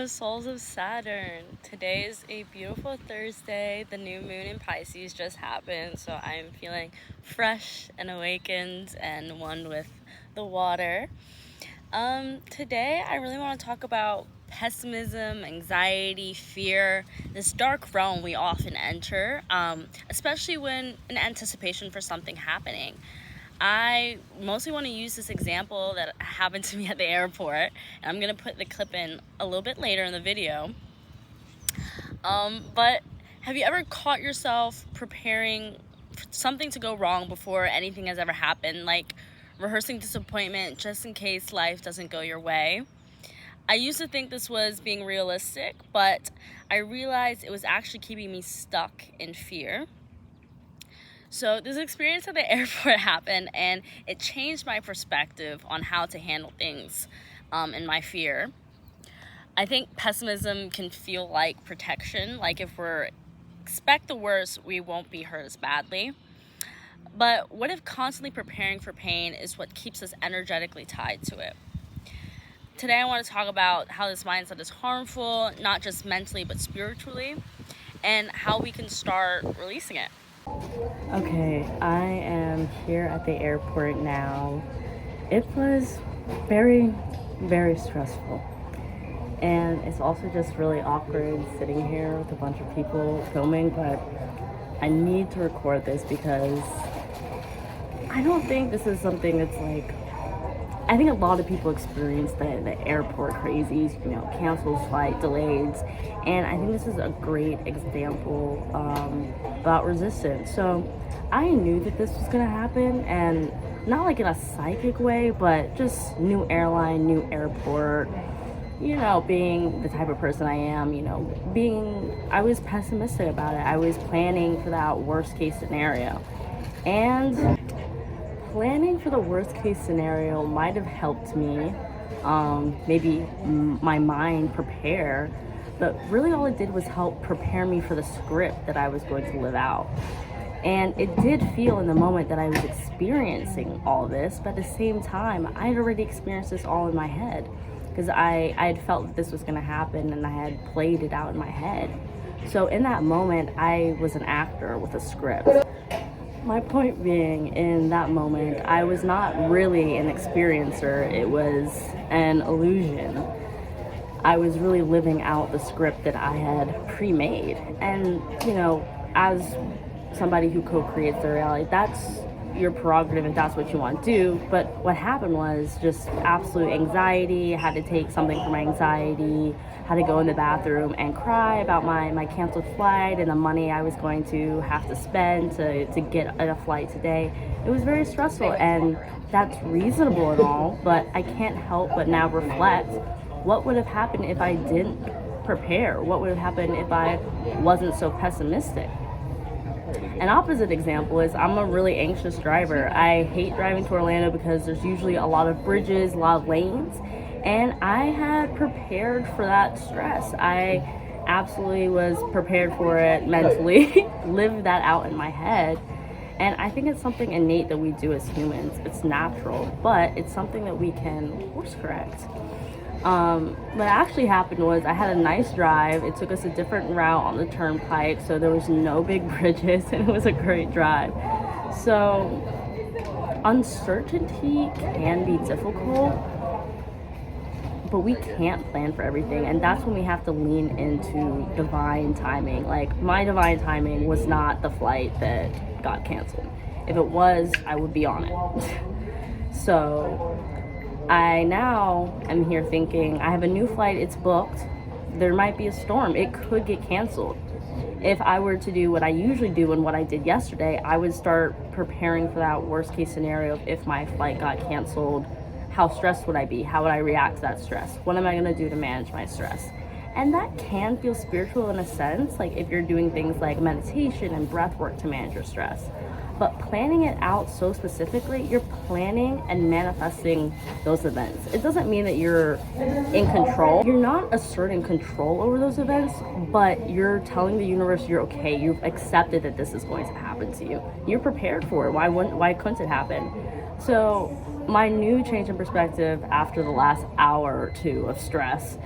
The Souls of Saturn. Today is a beautiful Thursday. The new moon in Pisces just happened, so I'm feeling fresh and awakened and one with the water. Today I really want to talk about pessimism, anxiety, fear, this dark realm we often enter, especially when in anticipation for something happening. I mostly want to use this example that happened to me at the airport, and I'm going to put the clip in a little bit later in the video. But have you ever caught yourself preparing for something to go wrong before anything has ever happened, like rehearsing disappointment just in case life doesn't go your way? I used to think this was being realistic, but I realized it was actually keeping me stuck in fear. So this experience at the airport happened, and it changed my perspective on how to handle things and my fear. I think pessimism can feel like protection, like if we're expect the worst, we won't be hurt as badly. But what if constantly preparing for pain is what keeps us energetically tied to it? Today I want to talk about how this mindset is harmful, not just mentally but spiritually, and how we can start releasing it. Okay, I am here at the airport now. It was very, very stressful. And it's also just really awkward sitting here with a bunch of people filming, but I need to record this because I don't think this is something that's like, I think a lot of people experience the airport crazies, canceled flight delays, and I think this is a great example about resistance. So I knew that this was gonna happen, and not like in a psychic way, but just new airline, new airport. Being the type of person I am, I was pessimistic about it. I was planning for that worst case scenario, and planning for the worst case scenario might have helped me, maybe my mind prepare, but really all it did was help prepare me for the script that I was going to live out. And it did feel in the moment that I was experiencing all this, but at the same time, I had already experienced this all in my head because I had felt that this was going to happen and I had played it out in my head. So in that moment, I was an actor with a script. My point being, in that moment, I was not really an experiencer, it was an illusion. I was really living out the script that I had pre-made. And, as somebody who co-creates the reality, that's your prerogative and that's what you want to do. But what happened was just absolute anxiety. I had to take something for my anxiety, had to go in the bathroom and cry about my canceled flight and the money I was going to have to spend to get a flight today. It was very stressful, and that's reasonable and all, but I can't help but now reflect what would have happened if I didn't prepare? What would have happened if I wasn't so pessimistic? An opposite example is I'm a really anxious driver. I hate driving to Orlando because there's usually a lot of bridges, a lot of lanes, and I had prepared for that stress. I absolutely was prepared for it mentally, lived that out in my head. And I think it's something innate that we do as humans. It's natural, but it's something that we can course correct. What actually happened was I had a nice drive. It took us a different route on the turnpike, so there was no big bridges, and it was a great drive. So uncertainty can be difficult, but we can't plan for everything, and that's when we have to lean into divine timing. Like, my divine timing was not the flight that got canceled. If it was, I would be on it. So I now am here thinking, I have a new flight, it's booked. There might be a storm, it could get canceled. If I were to do what I usually do and what I did yesterday, I would start preparing for that worst case scenario of if my flight got canceled. How stressed would I be? How would I react to that stress? What am I gonna do to manage my stress? And that can feel spiritual in a sense, like if you're doing things like meditation and breath work to manage your stress. But planning it out so specifically, you're planning and manifesting those events. It doesn't mean that you're in control. You're not asserting control over those events, but you're telling the universe you're okay. You've accepted that this is going to happen to you. You're prepared for it. Why couldn't it happen? So my new change in perspective after the last hour or two of stress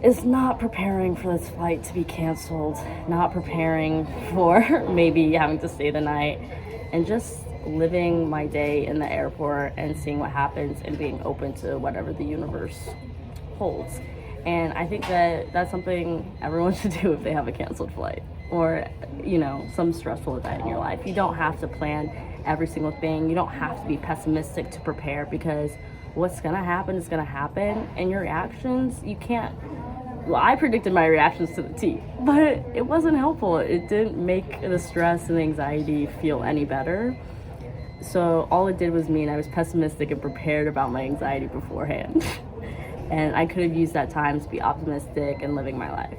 is not preparing for this flight to be canceled, not preparing for maybe having to stay the night, and just living my day in the airport and seeing what happens and being open to whatever the universe holds. And I think that that's something everyone should do if they have a canceled flight or, some stressful event in your life. You don't have to plan every single thing. You don't have to be pessimistic to prepare, because what's going to happen is going to happen. And your reactions, you can't. Well, I predicted my reactions to the T, but it wasn't helpful. It didn't make the stress and the anxiety feel any better. So all it did was mean I was pessimistic and prepared about my anxiety beforehand. And I could have used that time to be optimistic and living my life.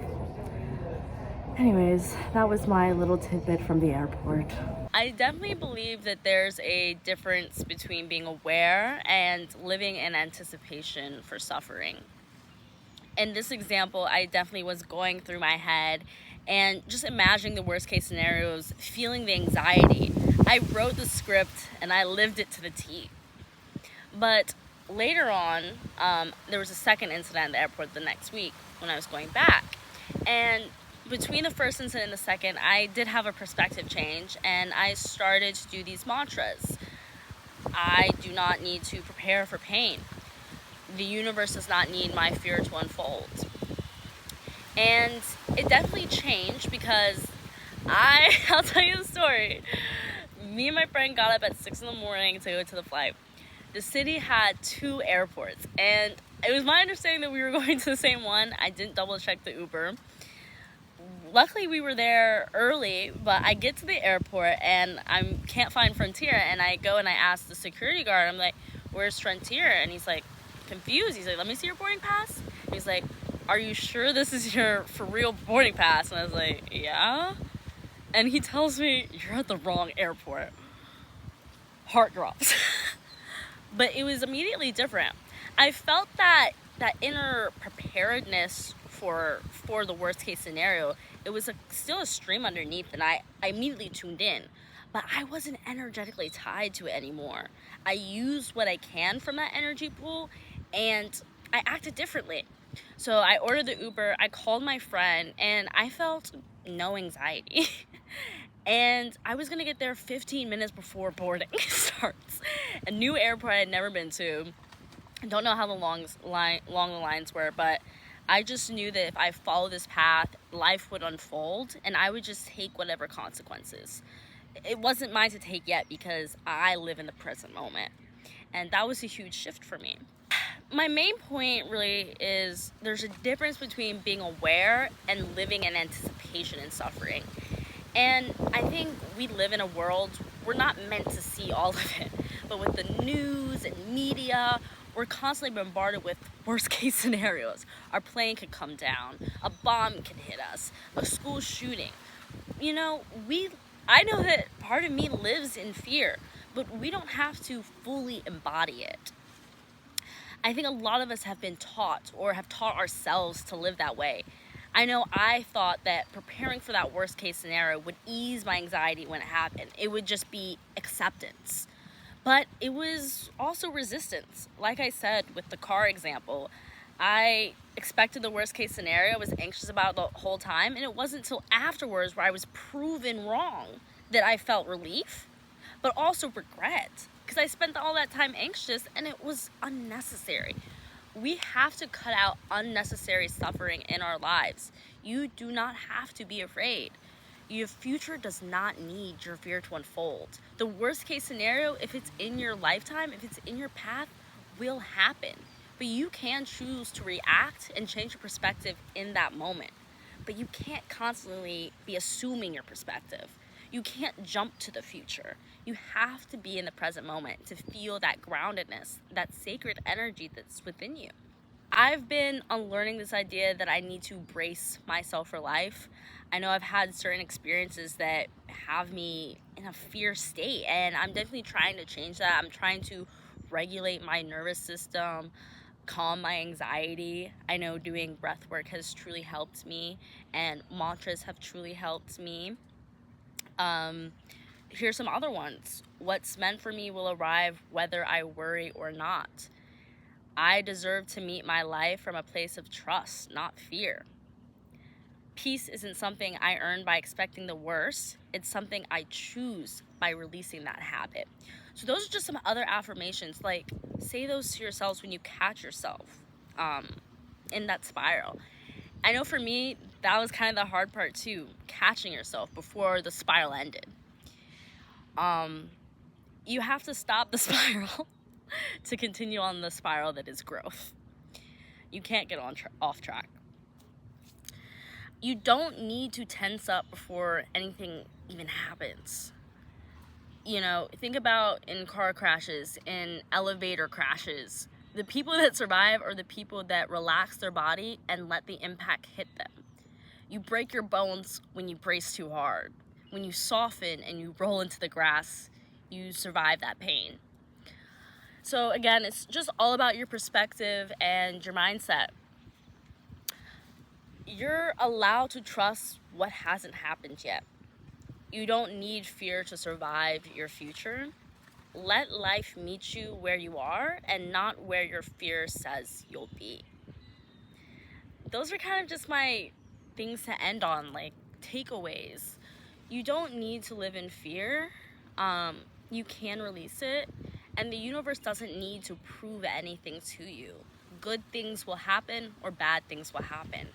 Anyways, that was my little tidbit from the airport. I definitely believe that there's a difference between being aware and living in anticipation for suffering. In this example, I definitely was going through my head and just imagining the worst case scenarios, feeling the anxiety. I wrote the script and I lived it to the T. But later on, there was a second incident at the airport the next week when I was going back. And between the first incident and the second, I did have a perspective change, and I started to do these mantras. I do not need to prepare for pain. The universe does not need my fear to unfold. And it definitely changed because I'll tell you the story. Me and my friend got up at 6 in the morning to go to the flight. The city had 2 airports, and it was my understanding that we were going to the same one. I didn't double check the Uber. Luckily, we were there early, but I get to the airport and I can't find Frontier, and I go and I ask the security guard, I'm like, where's Frontier? And he's like, confused. He's like, let me see your boarding pass. And he's like, are you sure this is your for real boarding pass? And I was like, yeah. And he tells me, you're at the wrong airport. Heart drops. But it was immediately different. I felt that inner preparedness for the worst case scenario. It was still a stream underneath, and I immediately tuned in. But I wasn't energetically tied to it anymore. I used what I can from that energy pool, and I acted differently. So I ordered the Uber, I called my friend, and I felt no anxiety. And I was gonna get there 15 minutes before boarding starts. A new airport I had never been to. I don't know how long the lines were, but I just knew that if I followed this path, life would unfold, and I would just take whatever consequences. It wasn't mine to take yet because I live in the present moment. And that was a huge shift for me. My main point really is there's a difference between being aware and living in anticipation and suffering. And I think we live in a world, we're not meant to see all of it. But with the news and media, we're constantly bombarded with worst case scenarios. Our plane could come down, a bomb could hit us, a school shooting. I know that part of me lives in fear, but we don't have to fully embody it. I think a lot of us have been taught or have taught ourselves to live that way. I know I thought that preparing for that worst case scenario would ease my anxiety when it happened. It would just be acceptance. But it was also resistance. Like I said with the car example, I expected the worst case scenario, I was anxious about it the whole time, and it wasn't until afterwards where I was proven wrong that I felt relief, but also regret, because I spent all that time anxious and it was unnecessary. We have to cut out unnecessary suffering in our lives. You do not have to be afraid. Your future does not need your fear to unfold. The worst case scenario, if it's in your lifetime, if it's in your path, will happen. But you can choose to react and change your perspective in that moment. But you can't constantly be assuming your perspective. You can't jump to the future. You have to be in the present moment to feel that groundedness, that sacred energy that's within you. I've been unlearning this idea that I need to brace myself for life. I know I've had certain experiences that have me in a fear state, and I'm definitely trying to change that. I'm trying to regulate my nervous system, calm my anxiety. I know doing breath work has truly helped me, and mantras have truly helped me. Here's some other ones. What's meant for me will arrive whether I worry or not. I deserve to meet my life from a place of trust, not fear. Peace isn't something I earn by expecting the worst. It's something I choose by releasing that habit. So those are just some other affirmations. Like, say those to yourselves when you catch yourself in that spiral. I know for me, that was kind of the hard part too, catching yourself before the spiral ended. You have to stop the spiral to continue on the spiral that is growth. You can't get off track. You don't need to tense up before anything even happens. You know, think about in car crashes, in elevator crashes. The people that survive are the people that relax their body and let the impact hit them. You break your bones when you brace too hard. When you soften and you roll into the grass, you survive that pain. So again, it's just all about your perspective and your mindset. You're allowed to trust what hasn't happened yet. You don't need fear to survive your future. Let life meet you where you are and not where your fear says you'll be. Those are kind of just my things to end on, like takeaways. You don't need to live in fear. You can release it, and the universe doesn't need to prove anything to you. Good things will happen or bad things will happen.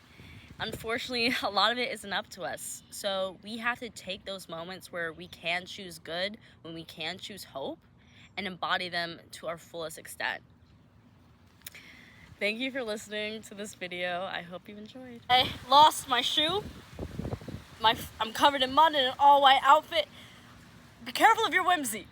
Unfortunately, a lot of it isn't up to us. So we have to take those moments where we can choose good, when we can choose hope, and embody them to our fullest extent. Thank you for listening to this video. I hope you enjoyed. I lost my shoe. I'm covered in mud in an all-white outfit. Be careful of your whimsy.